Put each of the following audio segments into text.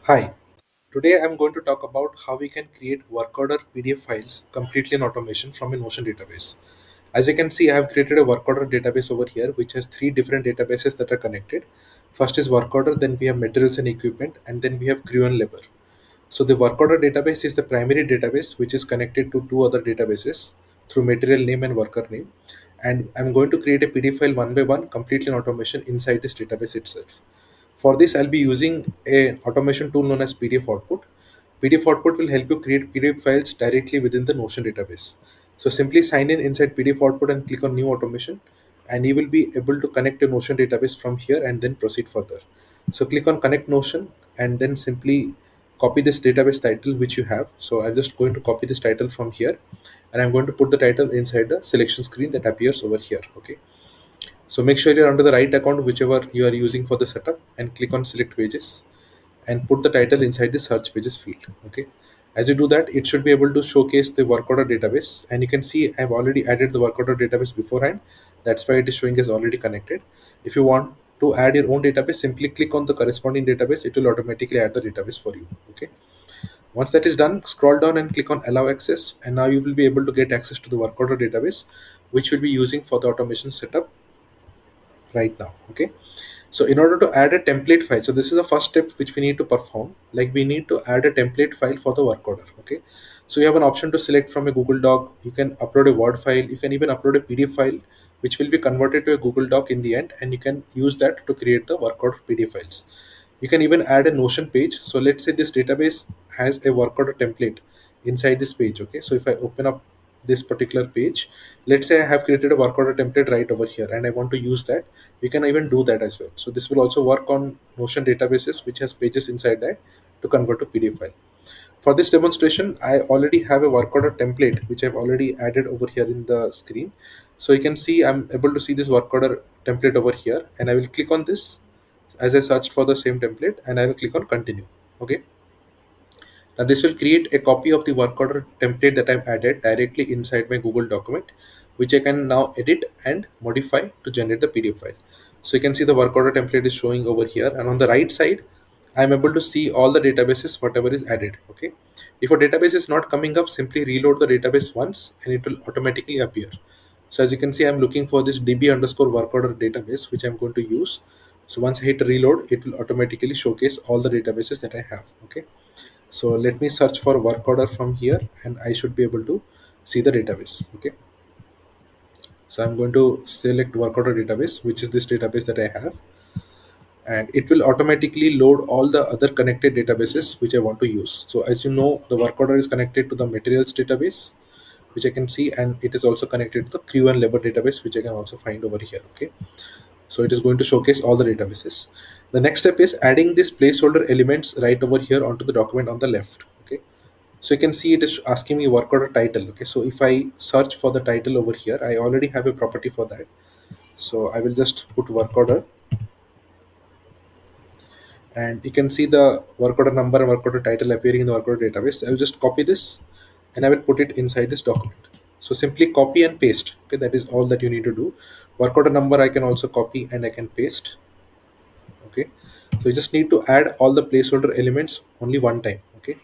Hi, today I'm going to talk about how we can create work order PDF files completely in automation from a Notion database. As you can see, I have created a work order database over here which has three different databases that are connected. First is work order, then we have materials and equipment, and then we have crew and labor. So the work order database is the primary database which is connected to two other databases through material name and worker name. And I'm going to create a PDF file one by one completely in automation inside this database itself. For this, I'll be using a automation tool known as PDFOutput. PDFOutput will help you create PDF files directly within the Notion database. So simply sign in inside PDFOutput and click on New Automation, and you will be able to connect your Notion database from here and then proceed further. So click on Connect Notion and then simply copy this database title which you have. So I'm just going to copy this title from here, and I'm going to put the title inside the selection screen that appears over here. Okay. So make sure you're under the right account, whichever you are using for the setup, and click on select pages and put the title inside the search pages field. Okay. As you do that, it should be able to showcase the work order database, and you can see I've already added the work order database beforehand. That's why it is showing as already connected. If you want to add your own database, simply click on the corresponding database. It will automatically add the database for you. Okay. Once that is done, scroll down and click on allow access, and now you will be able to get access to the work order database, which we'll be using for the automation setup right now. Okay. So in order to add a template file, so this is the first step which we need to perform. Like, we need to add a template file for the work order. Okay. So you have an option to select from a Google Doc. You can upload a Word file. You can even upload a PDF file, which will be converted to a Google Doc in the end, and you can use that to create the work order PDF files. You can even add a Notion page. So let's say this database has a work order template inside this page. Okay. So if I open up this particular page, let's say I have created a work order template right over here and I want to use that, you can even do that as well. So this will also work on Notion databases which has pages inside that to convert to PDF file. For this demonstration, I already have a work order template which I've already added over here in the screen. So you can see I'm able to see this work order template over here, and I will click on this as I searched for the same template, and I will click on continue. Okay. Now this will create a copy of the work order template that I've added directly inside my Google document, which I can now edit and modify to generate the PDF file. So you can see the work order template is showing over here, and on the right side, I'm able to see all the databases, whatever is added. Okay. If a database is not coming up, simply reload the database once and it will automatically appear. So as you can see, I'm looking for this DB underscore work order database, which I'm going to use. So once I hit reload, it will automatically showcase all the databases that I have. Okay. So let me search for work order from here, and I should be able to see the database. Okay. So I'm going to select work order database, which is this database that I have, and it will automatically load all the other connected databases which I want to use. So as you know, the work order is connected to the materials database, which I can see, and it is also connected to the crew and labor database, which I can also find over here. Okay. So it is going to showcase all the databases. The next step is adding these placeholder elements right over here onto the document on the left. Okay. So you can see it is asking me work order title. Okay. So if I search for the title over here, I already have a property for that. So I will just put work order, and you can see the work order number and work order title appearing in the work order database. I will just copy this and I will put it inside this document. So simply copy and paste. Okay. That is all that you need to do. Work order number I can also copy and I can paste. Okay. So you just need to add all the placeholder elements only one time. Okay.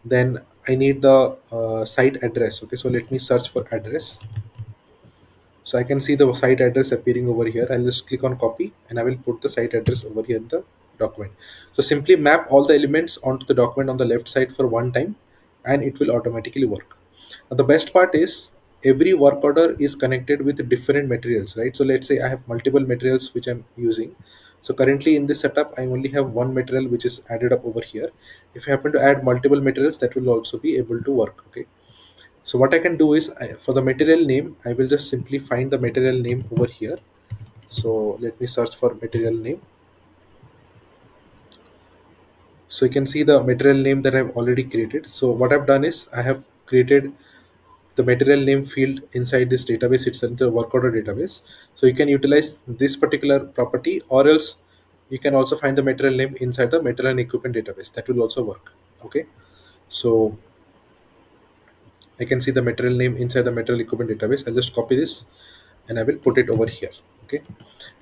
Then I need the site address. Okay. So let me search for address. So I can see the site address appearing over here. I'll just click on copy and I will put the site address over here in the document. So simply map all the elements onto the document on the left side for one time, and it will automatically work. Now the best part is every work order is connected with different materials, right? So let's say I have multiple materials which I'm using. So currently in this setup, I only have one material which is added up over here. If you happen to add multiple materials, that will also be able to work. Okay. So what I can do is, for the material name, I will just simply find the material name over here. So let me search for material name. So you can see the material name that I've already created. So what I've done is I have created the material name field inside this database itself, the work order database. So you can utilize this particular property, or else you can also find the material name inside the material and equipment database. That will also work. Okay. So I can see the material name inside the material equipment database. I'll just copy this and I will put it over here. Okay,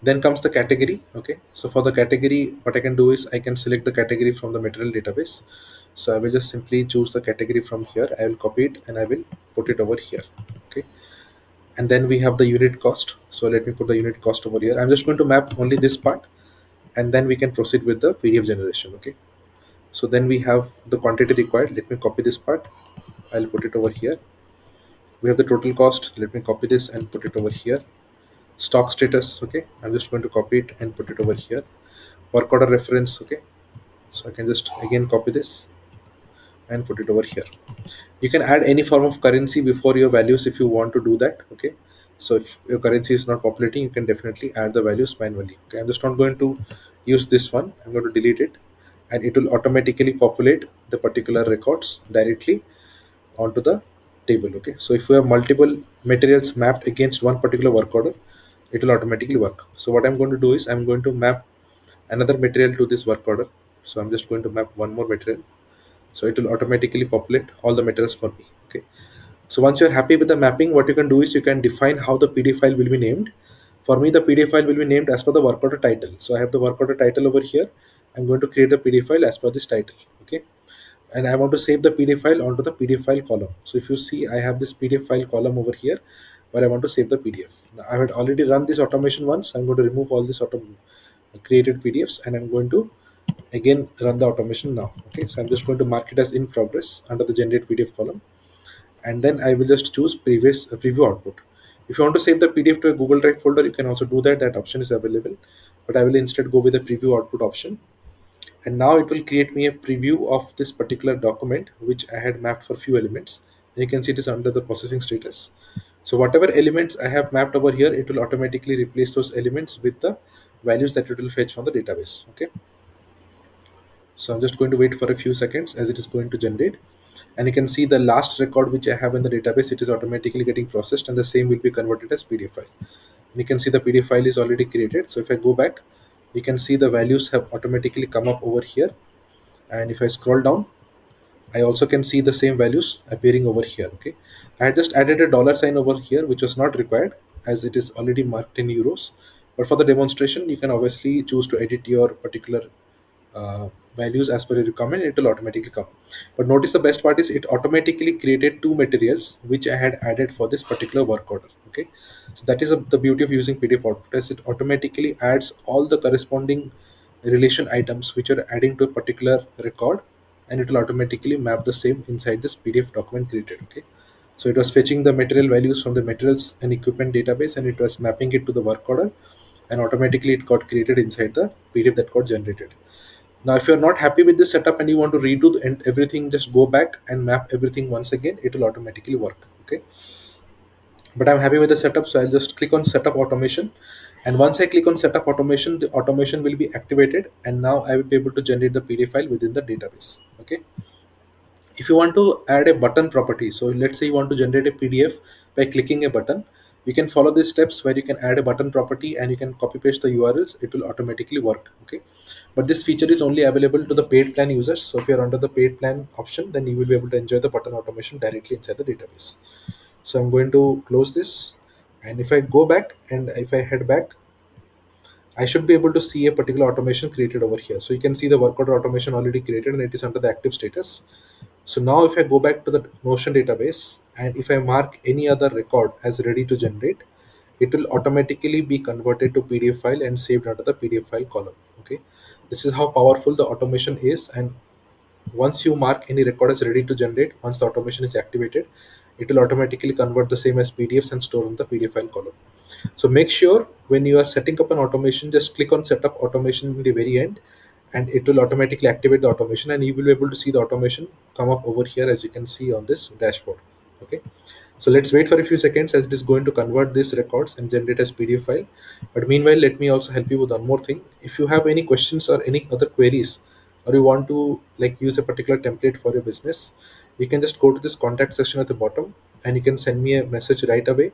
then comes the category. Okay, so for the category, what I can do is I can select the category from the material database. So I will just simply choose the category from here. I will copy it and I will put it over here. Okay, and then we have the unit cost. So let me put the unit cost over here. I'm just going to map only this part, and then we can proceed with the PDF generation. Okay, so then we have the quantity required. Let me copy this part. I'll put it over here. We have the total cost. Let me copy this and put it over here. Stock status. Okay, I'm just going to copy it and put it over here. Work order reference. Okay, so I can just again copy this and put it over here. You can add any form of currency before your values if you want to do that. Okay, so if your currency is not populating, you can definitely add the values manually. Okay, I'm just not going to use this one. I'm going to delete it, and it will automatically populate the particular records directly onto the table. Okay, so if we have multiple materials mapped against one particular work order, it will automatically work. So what I'm going to do is I'm going to map another material to this work order. So I'm just going to map one more material, so it will automatically populate all the materials for me. Okay, so once you're happy with the mapping, what you can do is you can define how the PDF file will be named. For me, the PDF file will be named as per the work order title. So I have the work order title over here. I'm going to create the PDF file as per this title. Okay, and I want to save the PDF file onto the PDF file column. So if you see, I have this PDF file column over here where I want to save the PDF. Now, I had already run this automation once. I'm going to remove all this created PDFs, and I'm going to again run the automation now. Okay, so I'm just going to mark it as in progress under the generate PDF column, and then I will just choose previous preview output. If you want to save the PDF to a Google Drive folder, you can also do that. That option is available, but I will instead go with the preview output option. And now it will create me a preview of this particular document which I had mapped for few elements. And you can see it is under the processing status. So whatever elements I have mapped over here, it will automatically replace those elements with the values that it will fetch from the database. Okay, so I'm just going to wait for a few seconds as it is going to generate, and you can see the last record which I have in the database, it is automatically getting processed, and the same will be converted as PDF file. And you can see the PDF file is already created. So if I go back, you can see the values have automatically come up over here, and if I scroll down, I also can see the same values appearing over here. Okay, I had just added a dollar sign over here which was not required as it is already marked in euros, but for the demonstration you can obviously choose to edit your particular values as per your requirement. It will automatically come. But notice the best part is it automatically created two materials which I had added for this particular work order. Okay, so that is the beauty of using PDF output, as it automatically adds all the corresponding relation items which are adding to a particular record, and it will automatically map the same inside this PDF document created. Okay, so it was fetching the material values from the materials and equipment database, and it was mapping it to the work order, and automatically it got created inside the PDF that got generated. Now, if you're not happy with this setup and you want to redo and everything, just go back and map everything once again. It will automatically work. Okay, but I'm happy with the setup, so I'll just click on setup automation. And once I click on setup automation, the automation will be activated, and now I will be able to generate the PDF file within the database. Okay, if you want to add a button property, so let's say you want to generate a PDF by clicking a button, you can follow these steps where you can add a button property and you can copy paste the URLs. It will automatically work. Okay, but this feature is only available to the paid plan users. So if you're under the paid plan option, then you will be able to enjoy the button automation directly inside the database. So I'm going to close this, and if I go back and if I head back, I should be able to see a particular automation created over here. So you can see the work order automation already created, and it is under the active status. So now if I go back to the Notion database, and if I mark any other record as ready to generate, it will automatically be converted to PDF file and saved under the PDF file column. Okay, this is how powerful the automation is. And once you mark any record as ready to generate, once the automation is activated, it will automatically convert the same as PDFs and store in the PDF file column. So make sure when you are setting up an automation, just click on setup automation in the very end, and it will automatically activate the automation, and you will be able to see the automation come up over here as you can see on this dashboard. Okay, so let's wait for a few seconds as it is going to convert these records and generate as PDF file. But meanwhile, let me also help you with one more thing. If you have any questions or any other queries, or you want to like use a particular template for your business, you can just go to this contact section at the bottom, and you can send me a message right away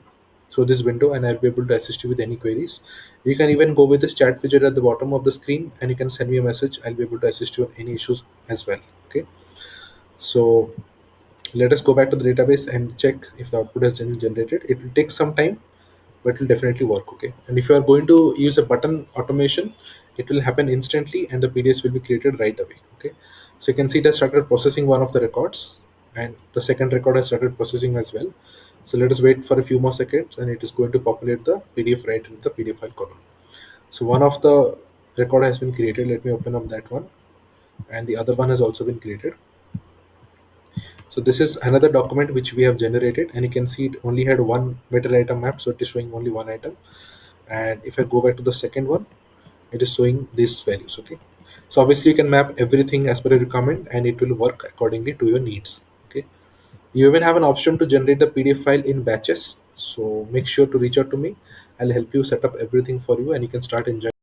through this window, and I'll be able to assist you with any queries. You can even go with this chat widget at the bottom of the screen, and you can send me a message. I'll be able to assist you on any issues as well. Okay, so let us go back to the database and check if the output has been generated. It will take some time, but it will definitely work. Okay, and if you are going to use a button automation, it will happen instantly and the PDFs will be created right away. Okay, so you can see it has started processing one of the records, and the second record has started processing as well. So let us wait for a few more seconds and it is going to populate the PDF right into the PDF file column. So one of the record has been created. Let me open up that one, and the other one has also been created. So this is another document which we have generated, and you can see it only had one metal item map, so it is showing only one item. And if I go back to the second one, it is showing these values. Okay, so obviously you can map everything as per your requirement and it will work accordingly to your needs. Okay, you even have an option to generate the PDF file in batches, so make sure to reach out to me. I'll help you set up everything for you and you can start enjoying